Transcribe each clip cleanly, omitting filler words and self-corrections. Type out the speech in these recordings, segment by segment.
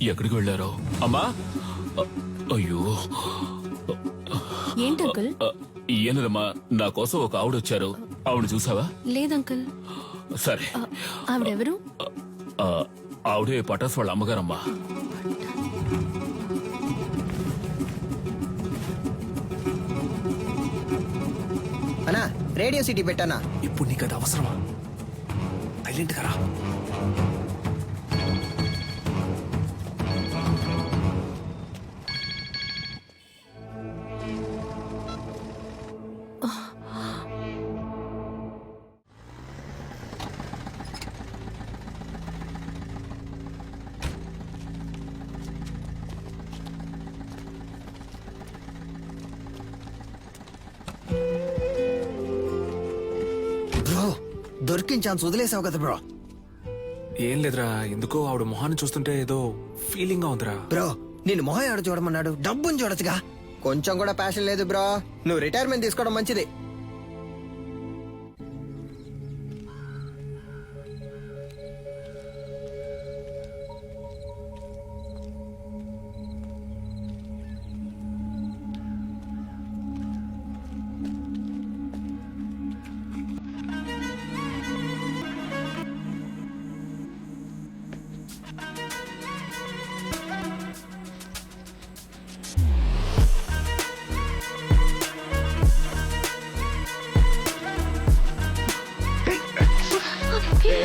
ఎక్కడికి వెళ్ళారో అమ్మా. అయ్యో ఏంటి అంకుల్? ఏనమ్మా, నా కోసం ఒక ఆవిడ వచ్చారు. ఆవిడ చూసావా? లేదంకుల్. సరే. ఆవిడెవరు? ఆవిడే పటాస్ వాళ్ళ అమ్మగారమ్మా. అన్నా రేడియో సిటీ పెట్టానా? ఇప్పుడు నీకు అది అవసరమా? సైలెంట్ గా రా. బ్రో దొరికిన ఛాన్స్ వదిలేసావు కదా బ్రో. ఏం లేదురా, ఎందుకో ఆవిడ మొహాన్ని చూస్తుంటే ఏదో ఫీలింగ్ గా ఉందిరా. బ్రో నేను మొహం ఆడ చూడమన్నాడు, డబ్బుని చూడొచ్చుగా. కొంచెం కూడా ప్యాషన్ లేదు బ్రో. నువ్వు రిటైర్మెంట్ తీసుకోవడం మంచిది.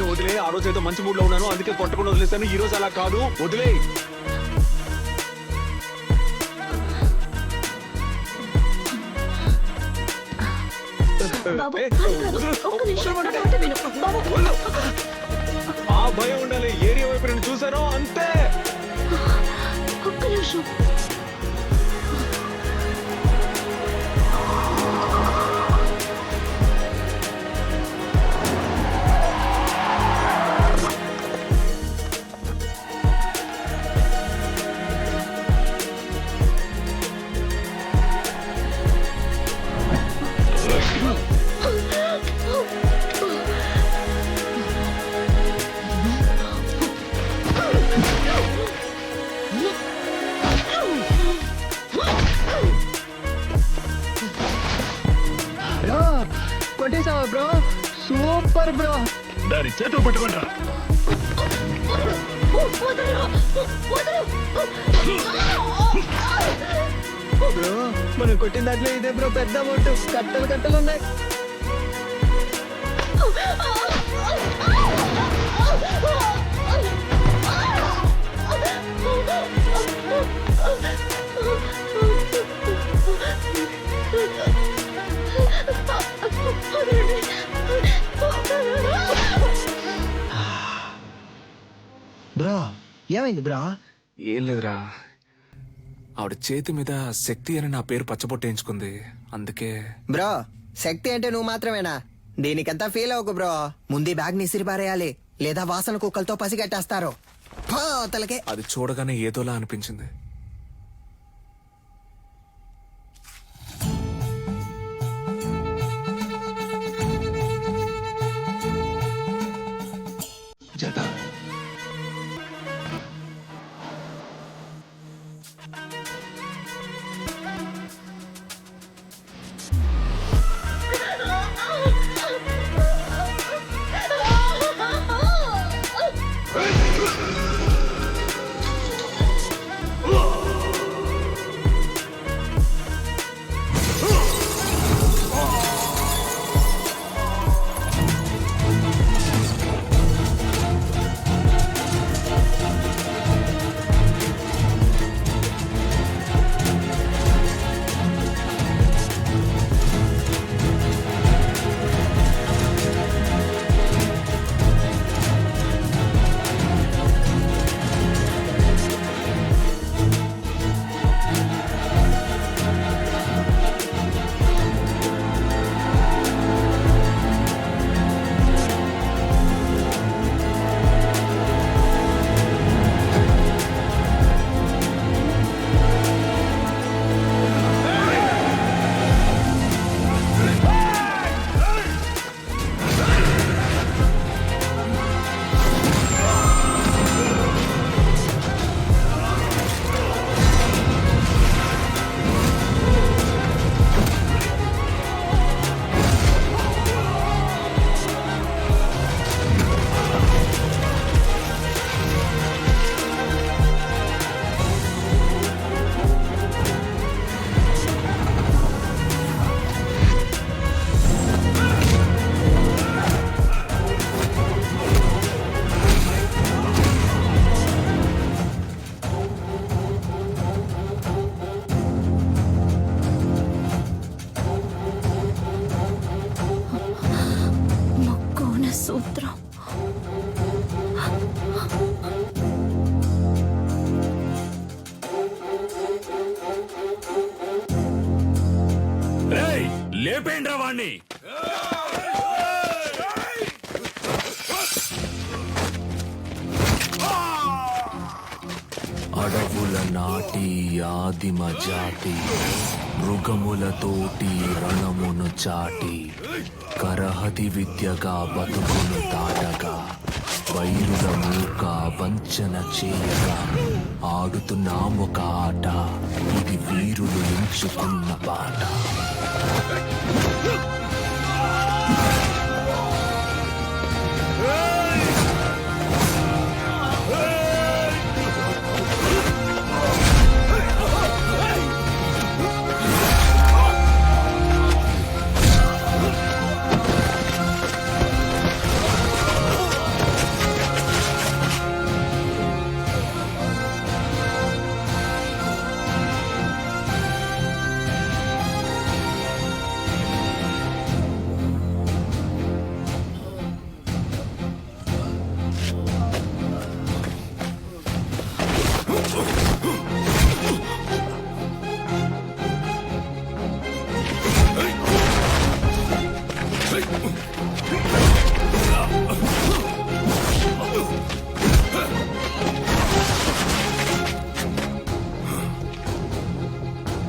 వదిలే, ఆ రోజు ఏదో మంచి మూడ్ లో ఉన్నాను, అందుకే కొట్టకుండా వదిలేసాను. ఈ రోజు అలా కాదు, వదిలే. ఆ భయం ఉండాలి. ఏరియా వైపు నేను చూసాను అంతే. ఒక్క నిమిషం. కొట్టేసావా బ్రో? Super bro. దాని చేతులు పట్టుకుంటా. బ్రో మనం కొట్టిన దాంట్లో ఇదే బ్రో పెద్ద అమౌంట్. కట్టలు కట్టలు ఉన్నాయి. బ్రో ఏమైంది బ్రో? ఏం లేదురా, ఆవిడ చేతి మీద శక్తి అని నా పేరు పచ్చబొట్టేయించుకుంది, అందుకే. బ్రో శక్తి అంటే నువ్వు మాత్రమేనా? దీనికంతా ఫీల్ అవ్వకు బ్రో. ముందు బ్యాగ్ ని ఇసిరిపారేయాలి, లేదా వాసన కుక్కలతో పసిగట్టేస్తారు. తలకే అది చూడగానే ఏదోలా అనిపించింది. జత చంపేయండి వాణ్ణి. అడవుల నాటి ఆదిమ జాతి మృగములతోటి రణమును చాటి కరహతి విద్యగా బతుకును దాటగా వైరుల మూక వంచన చేయగా ఆడుతున్నామొక ఆట, ఇది వీరులు ఎంచుకున్న బాట.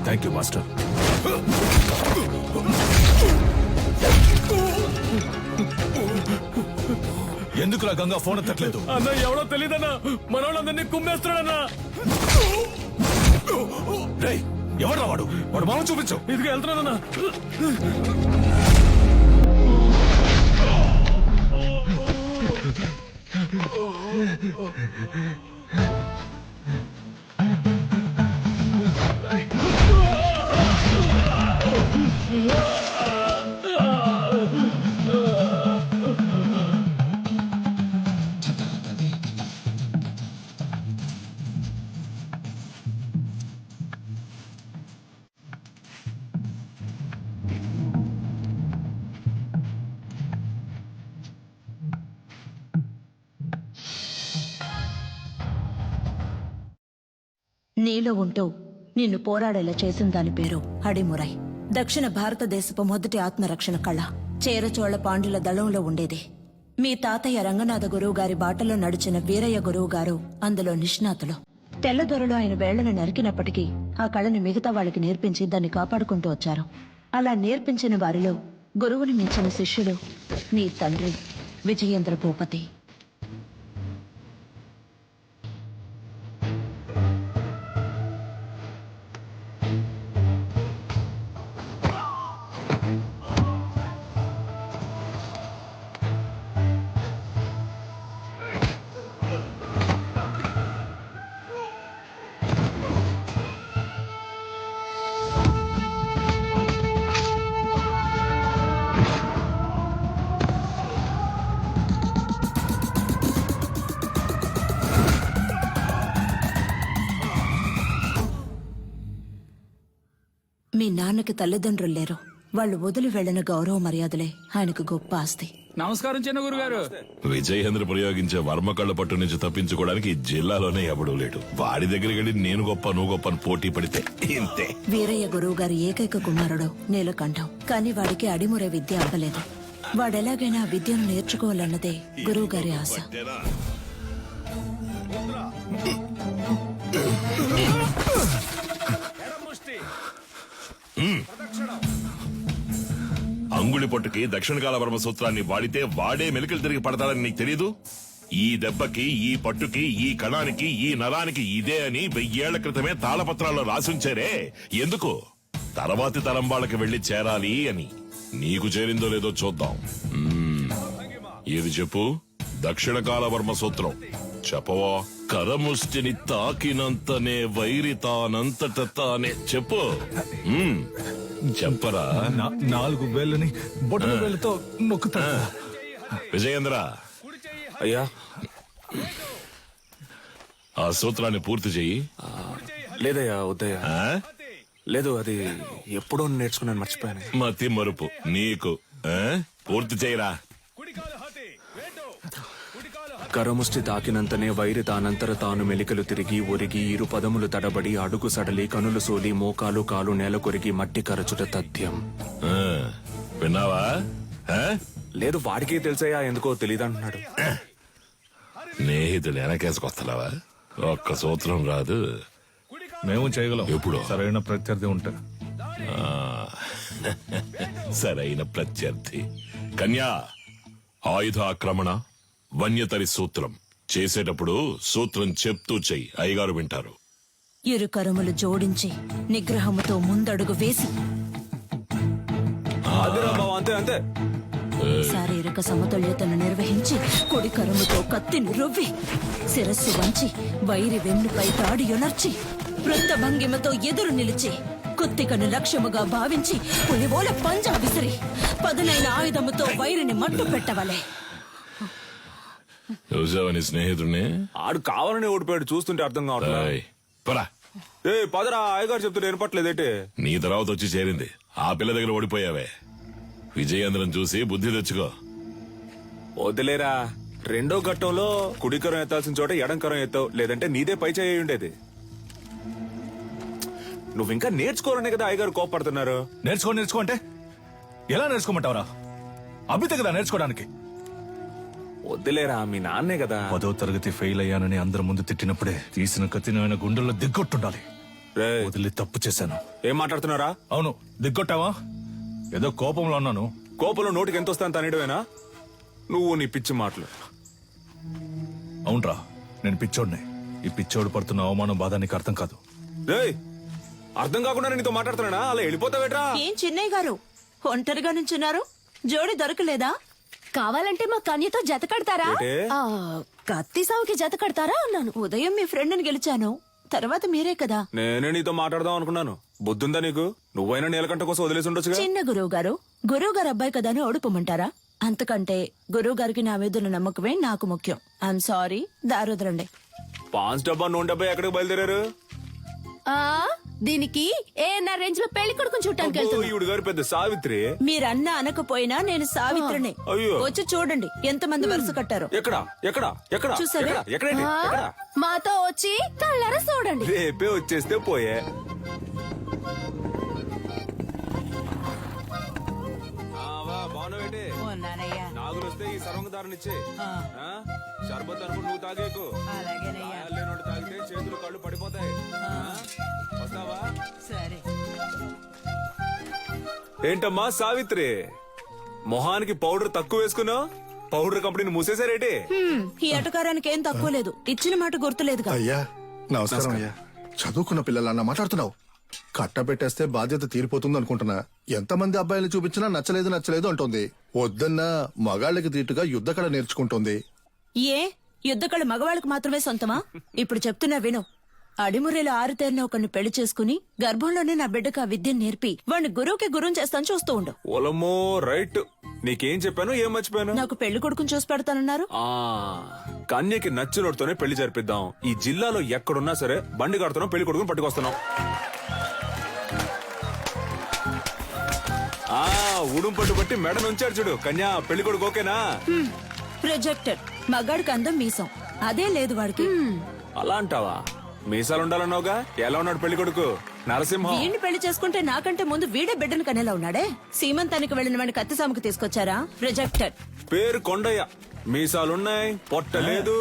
Thank you master. ఎందుకులా గంగా ఫోన్ ఎత్తట్లేదు? అన్న ఎవడో తెలియదన్నా, మనోళ్ళందరినీ కుమ్మేస్తున్నాడన్నా. రేయ్, ఎవడ్రా వాడు? వాడు మామ చూపించు. ఇదిగా వెళ్తున్నానన్నా. నీలో ఉంటూ నిన్ను పోరాడేలా చేసిన దాని పేరు అడిమురై. దక్షిణ భారతదేశపు మొదటి ఆత్మరక్షణ కళ చేరచోళ పాండ్యుల దళంలో ఉండేది. మీ తాతయ్య రంగనాథ గురువు గారి బాటలో నడిచిన వీరయ్య గురువు గారు అందులో నిష్ణాతులు. తెల్లదొరలు ఆయన వేళ్లను నరికినప్పటికీ ఆ కళని మిగతా వాళ్ళకి నేర్పించి దాన్ని కాపాడుకుంటూ వచ్చారు. అలా నేర్పించిన వారిలో గురువుని మించిన శిష్యుడు నీ తండ్రి విజయేంద్ర భూపతి. మీ నాన్నకి తల్లిదండ్రులు లేరు. వాళ్ళు వదిలి వెళ్లిన గౌరవ మర్యాదలే ఆయనకు గొప్ప ఆస్తి. నమస్కారం చిన్న గురుగారు. విజయేంద్ర ప్రయోగించే వర్మకళ్ళ పట్టు నుంచి తప్పించుకోవడానికి ఈ జిల్లాలోనే ఎవడూ లేడు. వాడి దగ్గరికి వెళ్ళి నేను గొప్ప నువ్వు గొప్ప అని పోటీ పడితే ఇంతే. వీరయ్య గురువు గారి ఏకైక కుమారుడు నీలకంఠం. కానీ వాడికి అడిమురే విద్య అవ్వలేదు. వాడెలాగైనా ఆ విద్యను నేర్చుకోవాలన్నదే గురువు గారి ఆశ. అంగుళి పొట్టుకి దక్షిణ కాల వర్మ సూత్రాన్ని వాడితే వాడే మెలికలు తిరిగి పడతాడని నీకు తెలీదు? ఈ దెబ్బకి, ఈ పట్టుకి, ఈ కణానికి, ఈ నరానికి ఇదే అని 1000 ఏళ్ల క్రితమే తాళపత్రాల్లో రాసుంచారే. ఎందుకు? తర్వాతి తరం వాళ్ళకి వెళ్లి చేరాలి అని. నీకు చేరిందో లేదో చూద్దాం. ఏది చెప్పు? దక్షిణ కాల వర్మ సూత్రం చెప్పవా? కరముష్టిని తాకినంతనే వైరి తానంతట తానే. చెప్పు. చెప్పరా? 4 వేళ్ళని బొట్టన వేళ్ళతో నొక్కుతా. విజయేంద్ర, అయ్యా ఆ సూత్రాన్ని పూర్తి చెయ్యి. లేదయ్యా, వద్దయ్యా. ఆ? లేదు, అది ఎప్పుడో నేర్చుకున్నాను, మర్చిపోయాను. మతి మరుపు నీకు. ఆ? పూర్తి చేయరా. కరముష్టి తాకినంతనే వైరి తానంతర తాను మెలికలు తిరిగి ఒరిగి 2 పదములు తడబడి అడుగు సడలి కనులు సోలి మోకాలు కాలు నేల కొరిగి మట్టి కరచుట తథ్యం. ఆ. విన్నావా ఆ? లేదు వాడికే తెలిసాయా ఎందుకో తెలియదు అంటున్నాడు. స్నేహితుడు వెనకేసుకొస్తున్నావా? ఒక్క సూత్రం రాదు. మేము చేయగలం ఎప్పుడు? సరైన ప్రత్యర్థి ఉంటే. సరైన ప్రత్యర్థి. కన్యా, ఆయుధ ఆక్రమణ, వన్యతరి సూత్రం చేసేటప్పుడు సూత్రం చెప్తూ చెయ్యి, అయ్యగారు వింటారు. ఇరు కరములు జోడించి నిగ్రహముతో ముందడుగు వేసి అదిరా బావ, అంతే అంతే. శారీరక సమతుల్యతను నిర్వహించి కుడి కరముతో కత్తిని రువ్వి శిరస్సు వంచి వైరి వెన్నుపై తాడి యొనర్చి వృత్త భంగిమతో ఎదురు నిలిచి కుత్తికను లక్ష్యముగా భావించి పులివోల పంజా విసిరి పదునైన ఆయుధముతో వైరిని మట్టు పెట్టవలే. చూసావా నీ స్నేహితుడిని? ఆడు కావాలని ఓడిపోయాడు, చూస్తుంటే అర్థం కావట్లేదు. ఏయ్, పరా. ఏ పదరా, అయ్యగారు చెప్తుంటే వినపట్లేదేంటి? నీ తర్వాత వచ్చి చేరింది. ఆ పిల్ల దగ్గర ఓడిపోయావే. విజయేంద్రం చూసి బుద్ధి తెచ్చుకో. వదిలేరా, రెండో ఘట్టంలో కుడికరం ఎత్తాల్సిన చోట ఎడంకరం ఎత్తావు, లేదంటే నీదే పై చేయి ఉండేది. నువ్వు ఇంకా నేర్చుకోరనే కదా అయ్యగారు కోపడుతున్నారు. నేర్చుకో అంటే ఎలా నేర్చుకోమంటావరా? అభితే కదా నేర్చుకోవడానికి. వద్దులేరా, మీ నాన్నే కదా. 10వ తరగతి ఫెయిల్ అయ్యానని అందరి ముందు తిట్టినప్పుడే తీసిన కత్తిని ఆయన గుండెల్లో దిగ్గొట్టుండాలి. రేయ్, వదిలి తప్పు చేశాను. ఏం మాట్లాడుతున్నారా? అవును, దిగ్గొట్టావా? ఏదో కోపంలో ఉన్నాను. కోపంలో నోటికి ఎంత వస్తాను తనేయడమేనా? నువ్వు నీ పిచ్చి మాటలు. అవునరా, నేను పిచ్చోడిని. ఈ పిచ్చోడు పడుతున్న అవమానం బాధ నీకు అర్థం కాదు. రేయ్, అర్థం కాకుండా నీతో మాట్లాడుతున్నానా? అలా వెళ్ళిపోతావేట్రా? ఏం చిన్నయ్య గారు ఒంటరిగా నుంచున్నారు? జోడి దొరకలేదా? కావాలంటే మా కన్యతో జత కడతారా? ఏంటే? ఆ, కత్తి సావుకి జత కడతారా అన్నాను. ఉదయం మీ ఫ్రెండ్ని గెలిచాను, తర్వాత మీరే కదా. నేనే నీతో మాట్లాడదాం అనుకున్నాను. బుద్ధుందా నీకు? నువ్వైనా నీలకంట కోసం వదిలేసి ఉండొచ్చుగా. చిన్న గురువు గారు అబ్బాయి కదా అని ఓడిపోమంటారా? అంతకంటే గురువు గారికి నా మీద ఉన్న నమ్మకమే నాకు ముఖ్యం. I'm sorry, దారుదరండి. పాన్స్ డబ్బా నూనె డబ్బా ఎక్కడికి బయలుదేరారు? ఆ, దీనికి ఏఎన్ఆర్ రేంజ్ లో పెళ్లి కొడుకుని చూడటానికి వెళ్తున్నా. ఈవిడ గారు పెద్ద సావిత్రి. మీరన్నా అనకపోయినా నేను సావిత్రిని. అయ్యో. వచ్చి చూడండి ఎంతమంది వరుస కట్టారు. ఎక్కడ ఎక్కడ ఎక్కడ చూసారా? ఎక్కడ? ఎక్కడేంటి? ఆ, ఎక్కడ? మాతో వచ్చి కళ్ళారా చూడండి. రేపే వచ్చేస్తే పోయే. నాగులు వస్తే ఈ సర్వంగదారునిచ్చే. షర్బత్ అనుకుని నువ్వు తాగేకు. లేనోడు తాగితే చేతులు కళ్ళు పడిపోతాయి. వస్తావా? ఏంటమ్మా సావిత్రి, మొహానికి పౌడర్ తక్కువ వేసుకున్నావు? పౌడర్ కంపెనీని మూసేశారేటి? ఈ అటకారానికి ఏం తక్కువ లేదు. ఇచ్చిన మాట గుర్తులేదుగా. అయ్యా నమస్కారం అయ్యా. చదువుకున్న పిల్లలన్నా మాట్లాడుతున్నావు. కట్టబెట్టేస్తే బాధ్యత తీరిపోతుంది అనుకుంటున్నా. ఎంతమంది అబ్బాయిలు చూపించినా నచ్చలేదు అంటుంది. వద్దన్నా మగాళ్ళకి తీటుగా యుద్ధకళ నేర్చుకుంటుంది. ఏ యుద్ధకళ మగవాళ్ళకి మాత్రమే సొంతమా? ఇప్పుడు చెప్తున్నా విను. అడిమురేలో ఆరుతేరిన ఒకరిని పెళ్లి చేసుకుని గర్భంలోనే నా బిడ్డకు ఆ విద్యను నేర్పి వాడిని గురువుకి గురువు చేస్తాను, చూస్తూ ఉండు. ఓలమ్మో రైట్. నీకేం చెప్పాను, ఏం మర్చిపోయాను? నాకు పెళ్లి కొడుకుని చూసి పెడతానన్నారు. ఆ కన్యకి నచ్చినోడితోనే పెళ్లి జరిపిద్దాం. ఈ జిల్లాలో ఎక్కడున్నా సరే బండి కడుతున్నాం, పెళ్లి కొడుకుని పట్టుకొస్తున్నాం. ఉడుం పట్టు బట్టి మెడ నుంచాడు చూడు. కన్యా, పెళ్లి కొడుకు ఓకేనా? రిజెక్టెడ్. మగాడికి అందం మీసం, అదే లేదు వాడికి. అలా అంటావా? మీసాలు ఉండాలన్నావుగా. ఎలా ఉన్నాడు పెళ్లి కొడుకు? నరసింహం. వీడిని పెళ్లి చేసుకుంటే నాకంటే ముందు వీడే బిడ్డను కనేలా ఉన్నాడే. సీమంతానికి వెళ్లిన వాడిని కత్తిసాముకు తీసుకొచ్చారా? రిజెక్టెడ్. పేరు కొండయ్య, మీసాలున్నాయి, పొట్ట లేదు.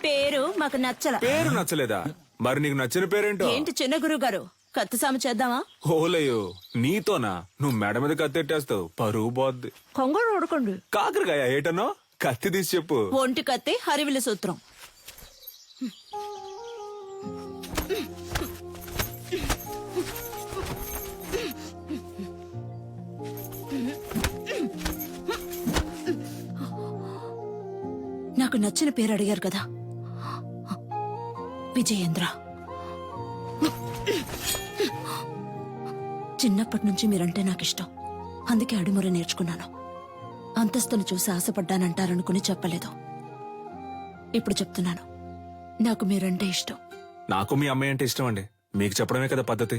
పేరు మాకు నచ్చల. పేరు నచ్చలేదా? మరి నీకు నచ్చిన పేరేంటో? ఏంటి చిన్న గురువు గారు, కత్తిసాము చేద్దామా? ఓలయ్యో, నీతోనా? నువ్వు మెడ మీద కత్తెట్టేస్తావు, పరువు పోద్ది. కొంగడు ఉడకండి. కాకరకాయ ఏటనో? కత్తి తీసి చెప్పు. ఒంటి కత్తి, హరివిల సూత్రం. నాకు నచ్చిన పేరు అడిగారు కదా, విజయేంద్ర. చిన్నప్పటి నుంచి మీరంటే నాకు ఇష్టం, అందుకే అడిముర నేర్చుకున్నాను. అంతస్తును చూసి ఆశపడ్డానంటారనుకుని చెప్పలేదు. ఇప్పుడు చెప్తున్నాను, నాకు మీరంటే ఇష్టం. నాకు మీ అమ్మాయి అంటే ఇష్టం అండి. మీకు చెప్పడమే కదా పద్ధతి.